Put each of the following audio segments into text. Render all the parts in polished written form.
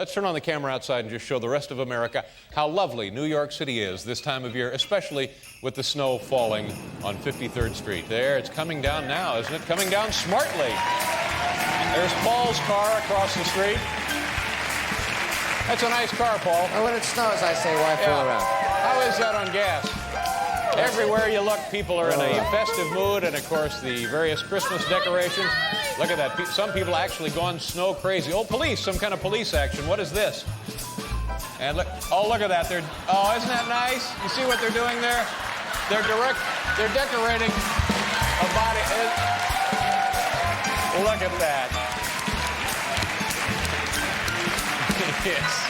Let's turn on the camera outside and just show the rest of America how lovely New York City is this time of year, especially with the snow falling on 53rd Street. There, it's coming down now, isn't it? Coming down smartly. There's Paul's car across the street. That's a nice car, Paul. Well, when it snows, I say, why fool around? How is that on gas? Everywhere you look, people are in a festive mood, and of course, the various Christmas decorations. Look at that. Some people actually gone snow crazy. Oh, police, some kind of police action. What is this? And look, oh, look at that. Oh, isn't that nice? You see what they're doing there? They're decorating a body. Look at that. Yes.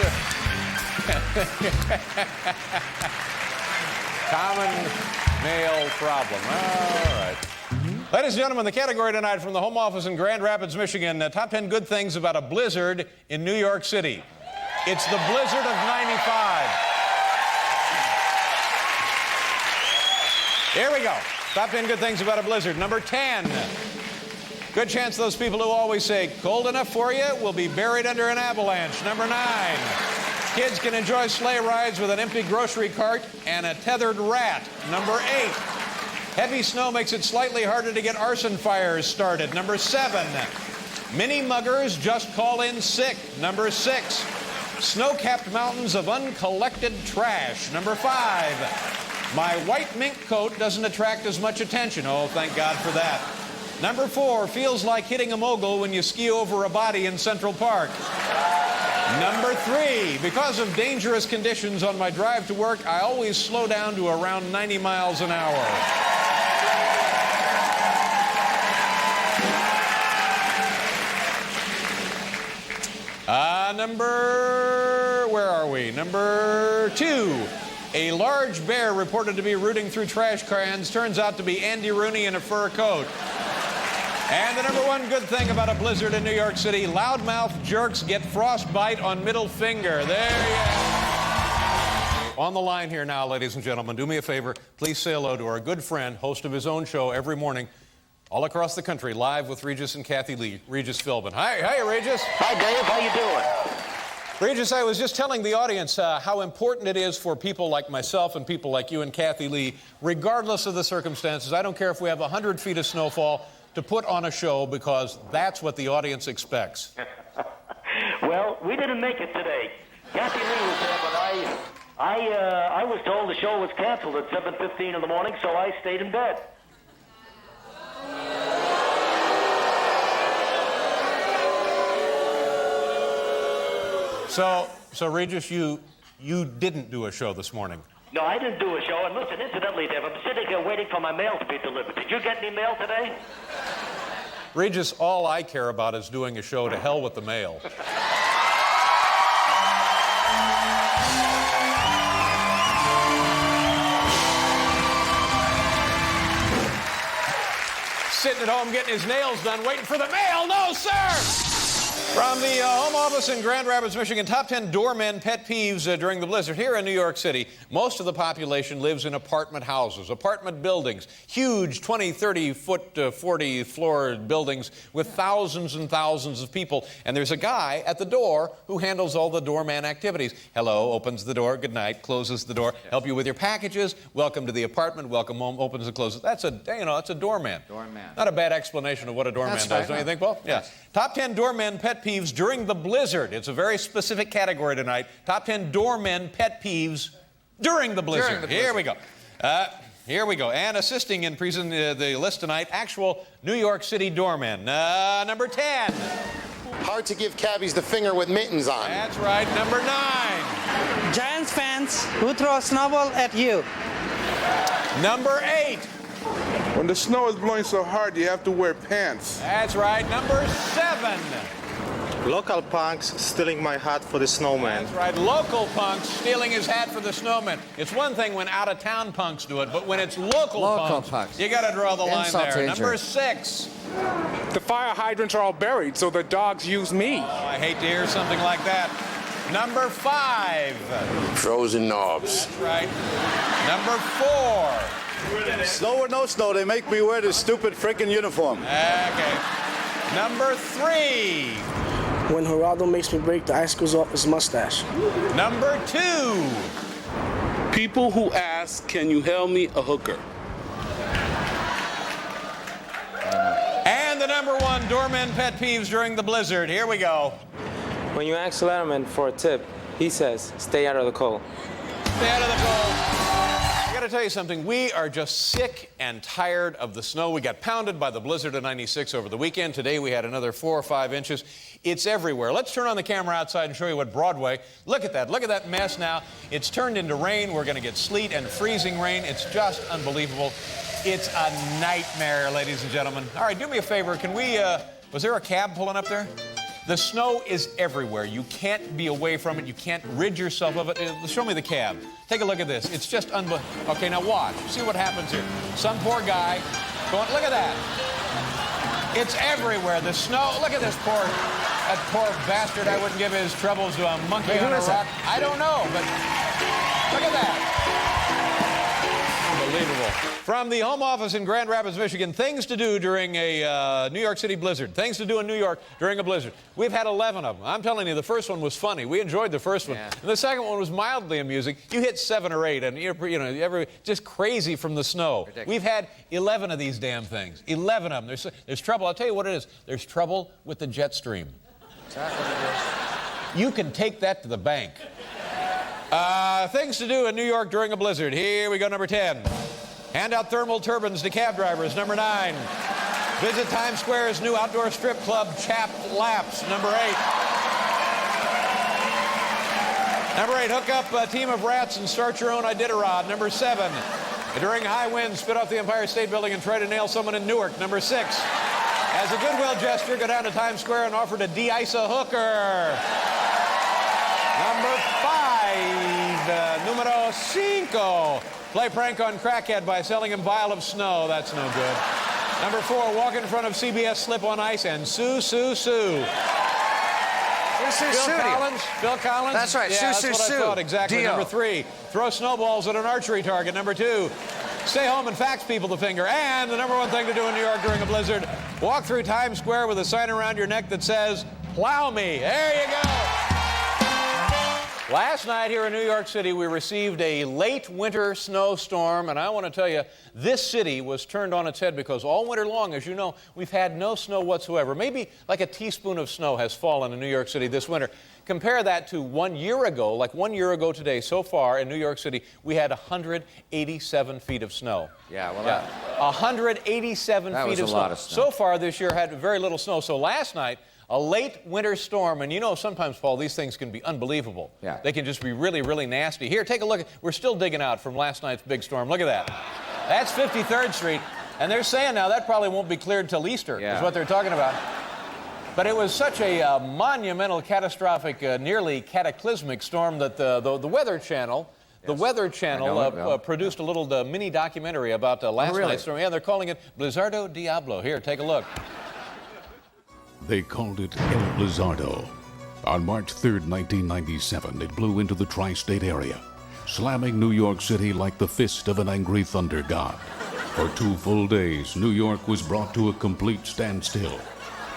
Common male problem. All right. Ladies and gentlemen, the category tonight from the home office in Grand Rapids, Michigan, top 10 good things about a blizzard in New York City. It's the blizzard of '95. Here we go. Top 10 good things about a blizzard. Number 10. Good chance those people who always say, cold enough for you, will be buried under an avalanche. Number 9. Kids can enjoy sleigh rides with an empty grocery cart and a tethered rat. Number 8. Heavy snow makes it slightly harder to get arson fires started. Number 7. Mini muggers just call in sick. Number 6. Snow-capped mountains of uncollected trash. Number 5. My white mink coat doesn't attract as much attention. Oh, thank God for that. Number 4, feels like hitting a mogul when you ski over a body in Central Park. Number 3, because of dangerous conditions on my drive to work, I always slow down to around 90 miles an hour. Where are we? Number 2. A large bear reported to be rooting through trash cans turns out to be Andy Rooney in a fur coat. And the number 1 good thing about a blizzard in New York City, loudmouth jerks get frostbite on middle finger. There you go. On the line here now, ladies and gentlemen, do me a favor. Please say hello to our good friend, host of his own show every morning, all across the country, live with Regis and Kathy Lee, Regis Philbin. Hi, Regis. Hi, Dave. How you doing? Regis, I was just telling the audience how important it is for people like myself and people like you and Kathy Lee, regardless of the circumstances. I don't care if we have 100 feet of snowfall, to put on a show, because that's what the audience expects. Well, we didn't make it today. Kathy Lee was there, but I was told the show was canceled at 7:15 in the morning, so I stayed in bed. So Regis, you didn't do a show this morning. No, I didn't do a show. And listen, incidentally, Dave, I'm sitting here waiting for my mail to be delivered. Did you get any mail today? Regis, all I care about is doing a show. To hell with the mail. Sitting at home getting his nails done, waiting for the mail. No, sir! From the home office in Grand Rapids, Michigan, top 10 doorman pet peeves during the blizzard. Here in New York City, most of the population lives in apartment houses, apartment buildings, huge 20, 30-foot, 40-floor buildings with thousands and thousands of people. And there's a guy at the door who handles all the doorman activities. Hello, opens the door, good night, closes the door, help you with your packages, welcome to the apartment, welcome home, opens and closes. That's a doorman. Doorman. Not a bad explanation of what a doorman does, don't you think, Paul? Yes. Yeah. Top 10 doorman pet peeves during the blizzard. It's a very specific category tonight. Top 10 doormen pet peeves during the blizzard. Here we go. Here we go. And assisting in the list tonight, actual New York City doormen. Number 10. Hard to give cabbies the finger with mittens on. That's right. Number 9. Giants fans who throw a snowball at you. Number 8. When the snow is blowing so hard, you have to wear pants. That's right. Number 7. Local punks stealing my hat for the snowman. That's right. Local punks stealing his hat for the snowman. It's one thing when out-of-town punks do it, but when it's local punks, you got to draw the line there. Number 6. The fire hydrants are all buried, so the dogs use me. Oh, I hate to hear something like that. Number 5. Frozen knobs. That's right. Number 4. Snow or no snow, they make me wear this stupid frickin' uniform. Okay. Number 3. When Geraldo makes me break the icicles off his mustache. Number 2. People who ask, can you help me a hooker? And the number 1 doorman pet peeves during the blizzard. Here we go. When you ask Letterman for a tip, he says, stay out of the cold. Stay out of the cold. I got to tell you something. We are just sick and tired of the snow. We got pounded by the blizzard of '96 over the weekend. Today we had another 4 or 5 inches. It's everywhere. Let's turn on the camera outside and show you what Broadway. Look at that. Look at that mess now. It's turned into rain. We're going to get sleet and freezing rain. It's just unbelievable. It's a nightmare, ladies and gentlemen. All right, do me a favor. Can we, was there a cab pulling up there? The snow is everywhere. You can't be away from it. You can't rid yourself of it. Show me the cab. Take a look at this. It's just unbelievable. Okay, now watch. See what happens here. Some poor guy going, look at that. It's everywhere. The snow, look at this that poor bastard. I wouldn't give his troubles to a monkey on a rock. I don't know, but look at that. Unbelievable. From the home office in Grand Rapids, Michigan, things to do during a New York City blizzard. Things to do in New York during a blizzard. We've had 11 of them. I'm telling you, the first one was funny. We enjoyed the first one. And the second one was mildly amusing. You hit 7 or 8, and you're just crazy from the snow. Ridiculous. We've had 11 of these damn things. 11 of them. There's trouble. I'll tell you what it is. There's trouble with the jet stream. Exactly what it is. You can take that to the bank. Things to do in New York during a blizzard. Here we go, number 10. Hand out thermal turbans to cab drivers. Number 9. Visit Times Square's new outdoor strip club, Chapped Laps. Number 8. Number 8, hook up a team of rats and start your own Iditarod. Number 7. During high winds, spit off the Empire State Building and try to nail someone in Newark. Number 6. As a goodwill gesture, go down to Times Square and offer to de-ice a hooker. Number 5. Numero 5. Play prank on crackhead by selling him vial of snow. That's no good. Number 4, walk in front of CBS, slip on ice, and sue. Phil Collins? That's right, yeah, sue. That's what I thought, exactly. Dio. Number 3, throw snowballs at an archery target. Number 2, stay home and fax people the finger. And the number 1 thing to do in New York during a blizzard, walk through Times Square with a sign around your neck that says, plow me. There you go. Last night here in New York City, we received a late winter snowstorm, and I want to tell you, this city was turned on its head because all winter long, as you know, we've had no snow whatsoever. Maybe like a teaspoon of snow has fallen in New York City this winter. Compare that to 1 year ago, like 1 year ago today, so far in New York City, we had 187 feet of snow. Yeah, well, 187 feet of snow. Lot of snow. So far this year had very little snow. So last night, a late winter storm, and you know sometimes, Paul, these things can be unbelievable. Yeah. They can just be really, really nasty. Here, take a look. We're still digging out from last night's big storm. Look at that. That's 53rd Street, and they're saying now that probably won't be cleared till Easter, is what they're talking about. But it was such a monumental, catastrophic, nearly cataclysmic storm that the Weather Channel, produced a little mini documentary about last night's storm. Yeah, they're calling it Blizzardo Diablo. Here, take a look. They called it El Blizzardo. On March 3rd, 1997, it blew into the tri-state area, slamming New York City like the fist of an angry thunder god. For 2 full days, New York was brought to a complete standstill.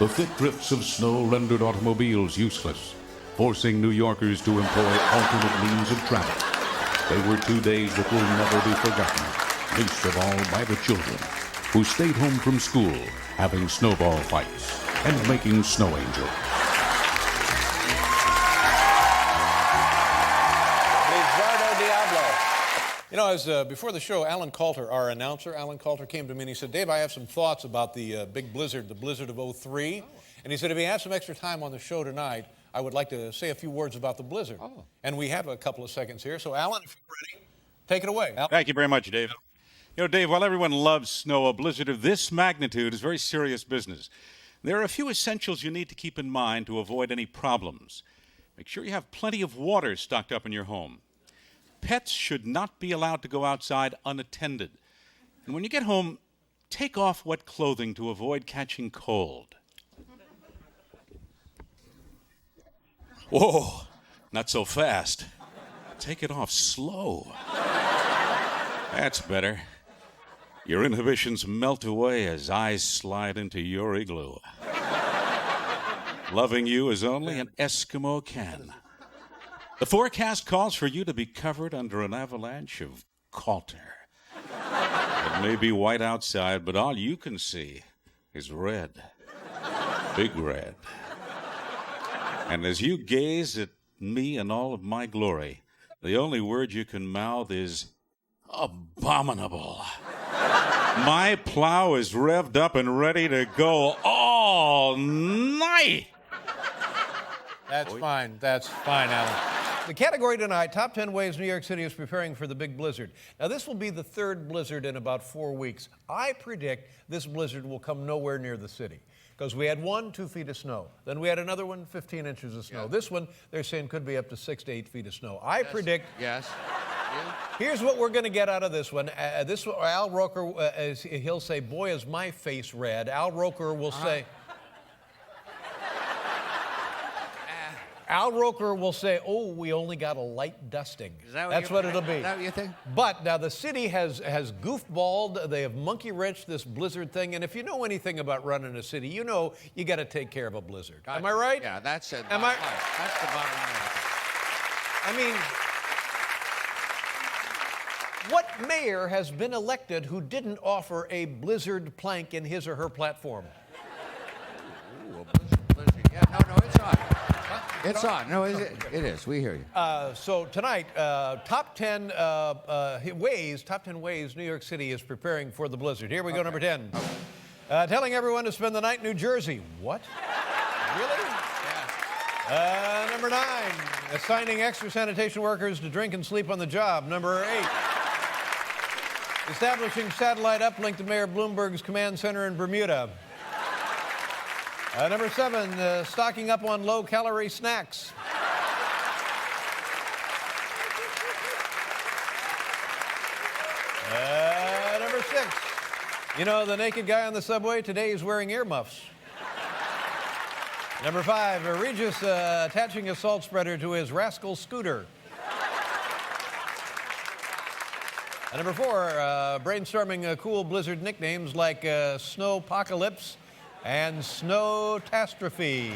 The thick drifts of snow rendered automobiles useless, forcing New Yorkers to employ alternate means of travel. They were 2 days that will never be forgotten, least of all by the children, who stayed home from school, having snowball fights and making snow angels. Blizzardo Diablo. You know, as before the show, Alan Coulter, our announcer, Alan Coulter came to me and he said, Dave, I have some thoughts about the big blizzard, the blizzard of '03. And he said, if you have some extra time on the show tonight, I would like to say a few words about the blizzard. And we have a couple of seconds here. So, Alan, if you're ready, take it away. Alan. Thank you very much, Dave. You know, Dave, while everyone loves snow, a blizzard of this magnitude is very serious business. There are a few essentials you need to keep in mind to avoid any problems. Make sure you have plenty of water stocked up in your home. Pets should not be allowed to go outside unattended. And when you get home, take off wet clothing to avoid catching cold. Whoa, not so fast. Take it off slow. That's better. Your inhibitions melt away as eyes slide into your igloo. Loving you as only an Eskimo can. The forecast calls for you to be covered under an avalanche of Calter. It may be white outside, but all you can see is red. Big red. And as you gaze at me in all of my glory, the only word you can mouth is abominable. My plow is revved up and ready to go all night. That's fine. That's fine, Alan. The category tonight, top 10 ways New York City is preparing for the big blizzard. Now, this will be the third blizzard in about 4 weeks. I predict this blizzard will come nowhere near the city because we had 2 feet of snow. Then we had another one, 15 inches of snow. Yeah. This one, they're saying could be up to 6 to 8 feet of snow. I predict... Yes. Here's what we're going to get out of this one. Al Roker, he'll say, boy, is my face red. Al Roker will say... Al Roker will say, oh, we only got a light dusting. That's what it'll be. Is that what you think? But now the city has goofballed. They have monkey wrenched this blizzard thing. And if you know anything about running a city, you know you got to take care of a blizzard. Gotcha. Am I right? Yeah, that's it. Am I? That's the bottom line. I mean, what mayor has been elected who didn't offer a blizzard plank in his or her platform? Ooh, a blizzard. Yeah, no, it's on. It's on. No, it is. We hear you. So tonight, top 10 ways New York City is preparing for the blizzard. Here we go, number 10. Telling everyone to spend the night in New Jersey. What? Really? Yeah. Number 9, assigning extra sanitation workers to drink and sleep on the job. Number 8, establishing satellite uplink to Mayor Bloomberg's command center in Bermuda. Number 7, stocking up on low-calorie snacks. Number 6, you know, the naked guy on the subway today is wearing earmuffs. Number 5, Regis attaching a salt spreader to his rascal scooter. Number 4, brainstorming cool blizzard nicknames like snowpocalypse and snowtastrophe.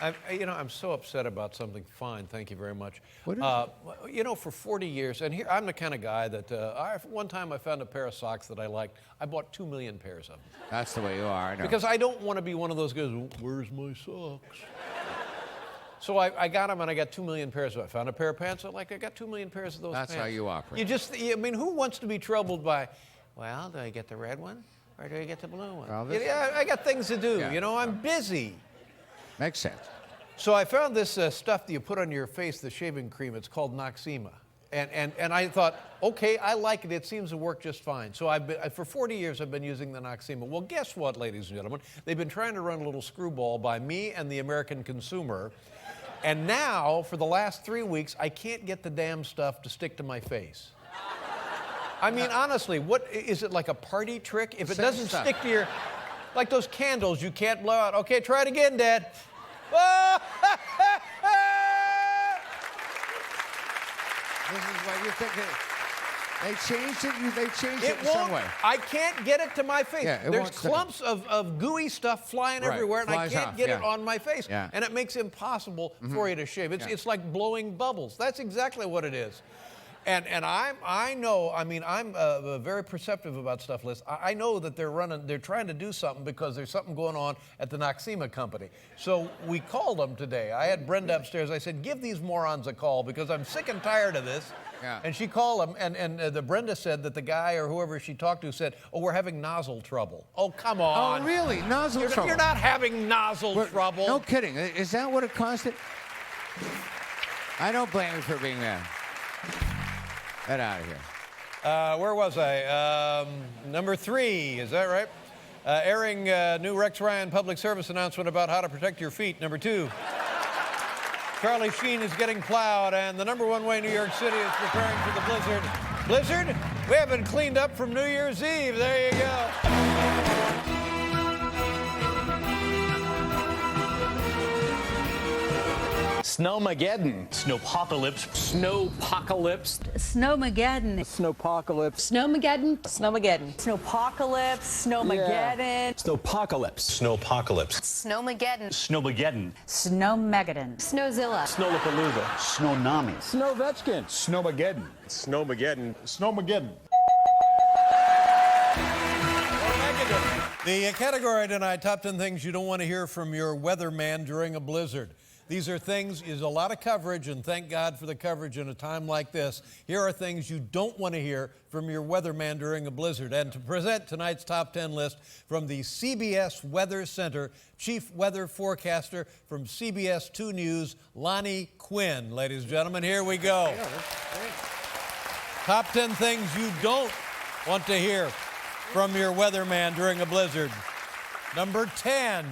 I'm so upset about something. Fine, thank you very much. What is it? You know, for 40 years, and here I'm the kind of guy that one time I found a pair of socks that I liked. I bought 2 million pairs of them. That's the way you are. I know. Because I don't want to be one of those guys, where's my socks? So I got them, and I got 2 million pairs of them. I found a pair of pants I liked. I got 2 million pairs of those pants. That's how you operate. Who wants to be troubled by, well, do I get the red one, or do I get the blue one? Well, I got things to do. Yeah. I'm busy. Makes sense. So I found this stuff that you put on your face, the shaving cream. It's called Noxema. And I thought, okay, I like it. It seems to work just fine. So for 40 years, I've been using the Noxema. Well, guess what, ladies and gentlemen? They've been trying to run a little screwball by me and the American consumer. And now, for the last 3 weeks, I can't get the damn stuff to stick to my face. I mean, honestly, what is it, like a party trick? If it doesn't stick to your, like those candles you can't blow out. Okay, try it again, Dad. This is what you think. They changed it. They changed it in some way. I can't get it to my face. Yeah, There's clumps of gooey stuff flying everywhere, and I can't get it on my face. Yeah. And it makes it impossible for you to shave. It's like blowing bubbles. That's exactly what it is. And I know, I mean, I'm very perceptive about stuff, Liz. I know that they're trying to do something because there's something going on at the Noxema company. So we called them today. I had Brenda upstairs. I said, give these morons a call because I'm sick and tired of this. Yeah. And she called them, and the Brenda said that the guy or whoever she talked to said, oh, we're having nozzle trouble. Oh, come on. Oh, really? Nozzle trouble? You're not having nozzle trouble. No kidding. Is that what it costed? I don't blame you for being mad. Get out of here. Where was I? Number 3, is that right? Airing new Rex Ryan public service announcement about how to protect your feet. Number 2. Charlie Sheen is getting plowed, and the number 1 way New York City is preparing for the blizzard. Blizzard? We haven't cleaned up from New Year's Eve. There you go. Snowmageddon. Snowpocalypse. Snowpocalypse. Snowmageddon. Snowpocalypse. Snowmageddon. Snowmageddon. Snowpocalypse, Snowmageddon. Snowpocalypse. Snowpocalypse. Snowmageddon. Snowmageddon. Snowmageddon. Snowzilla. Snowlapalooza. Snownami. Snowvetchkin. Snowmageddon. Snowmageddon. Snowmageddon. The category tonight, top 10 things you don't want to hear from your weatherman during a blizzard. These are things, is a lot of coverage, and thank God for the coverage in a time like this. Here are things you don't want to hear from your weatherman during a blizzard. And to present tonight's top 10 list from the CBS Weather Center, Chief Weather Forecaster from CBS 2 News, Lonnie Quinn. Ladies and gentlemen, here we go. Top 10 things you don't want to hear from your weatherman during a blizzard. Number 10.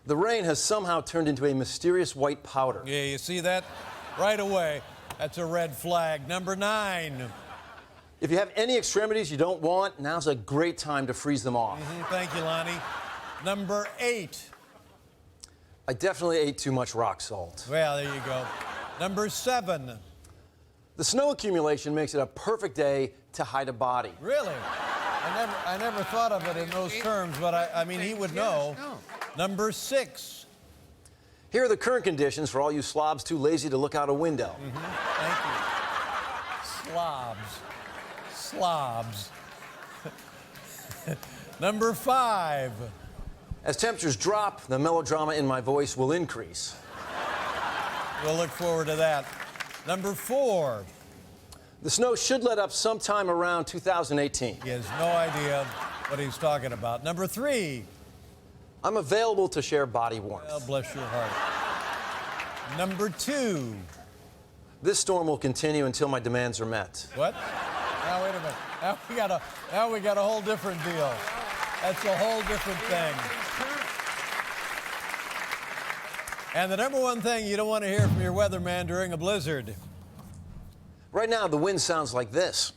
The rain has somehow turned into a mysterious white powder. Yeah, you see that right away. That's a red flag. Number 9. If you have any extremities you don't want, now's a great time to freeze them off. Thank you, Lonnie. Number 8. I definitely ate too much rock salt. Well, there you go. Number 7. The snow accumulation makes it a perfect day to hide a body. Really? I never thought of it in those terms, but I mean, he would know. Number 6. Here are the current conditions for all you slobs too lazy to look out a window. Thank you. Slobs. Number 5. As temperatures drop, the melodrama in my voice will increase. We'll look forward to that. Number 4. The snow should let up sometime around 2018. He has no idea what he's talking about. Number 3. I'm available to share body warmth. Well, bless your heart. Number 2. This storm will continue until my demands are met. What? Now, wait a minute. Now we got a whole different deal. That's a whole different thing. And the number one thing you don't want to hear from your weatherman during a blizzard. Right now, the wind sounds like this.